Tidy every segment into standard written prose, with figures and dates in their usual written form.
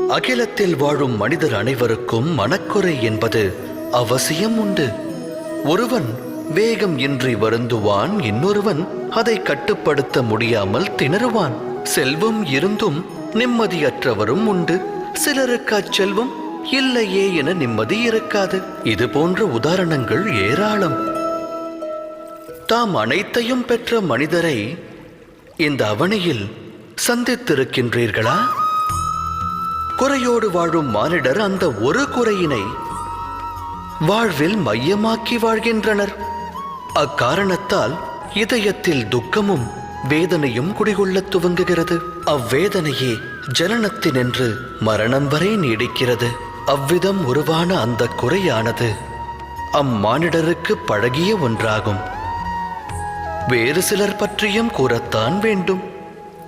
அகிலத்தில் வாழும் மனிதர் அனைவருக்கும் மனக்குறை என்பது அவசியம் உண்டு. ஒருவன் வேகம் இன்றி வருந்துவான், இன்னொருவன் அதை கட்டுப்படுத்த முடியாமல் திணறுவான். செல்வம் இருந்தும் நிம்மதியற்றவரும் உண்டு. சிலருக்கு அச்செல்வம் இல்லையே என நிம்மதி இருக்காது. இது போன்ற உதாரணங்கள் ஏராளம். தாம் அனைத்தையும் பெற்ற மனிதரை இந்த அவனியில் சந்தித்திருக்கின்றீர்களா? குறையோடு வாழும் மானிடர் அந்த ஒரு குறையினை வாழ்வில் மையமாக்கி வாழ்கின்றனர். அக்காரணத்தால் இதயத்தில் துக்கமும் வேதனையும் குடிகொள்ள துவங்குகிறது. அவ்வேதனையே ஜனனத்தினின்று மரணம் வரை நீடிக்கிறது. அவ்விதம் உருவான அந்த குறையானது அம்மானிடருக்கு பழகிய ஒன்றாகும். வேறு சிலர் பற்றியும் கூறத்தான் வேண்டும்.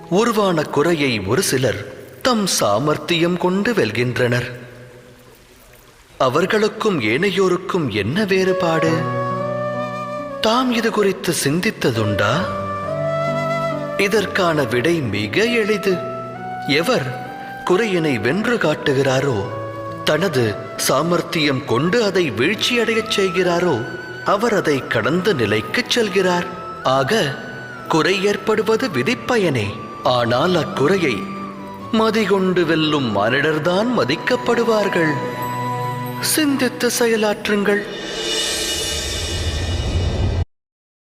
உருவான குறையை ஒரு சிலர் தம் சாமர்த்தியம் கொண்டு வெல்கின்றனர். அவர்களுக்கும் ஏனையோருக்கும் என்ன வேறுபாடு? தாம் இது குறித்து சிந்தித்ததுண்டா? இதற்கான விடை மிக எளிது. எவர் குறையினை வென்று காட்டுகிறாரோ, தனது சாமர்த்தியம் கொண்டு அதை வீழ்ச்சியடையச் செய்கிறாரோ, அவர் அதை கடந்த நிலைக்கு செல்கிறார். ஆக குறை ஏற்படுவது விதிப்பயனே. ஆனால் அக்குறையை மதிகொண்டு வெல்லும் மானிடர்தான் மதிக்கப்படுவார்கள். சிந்தித்து செயலாற்றுங்கள்.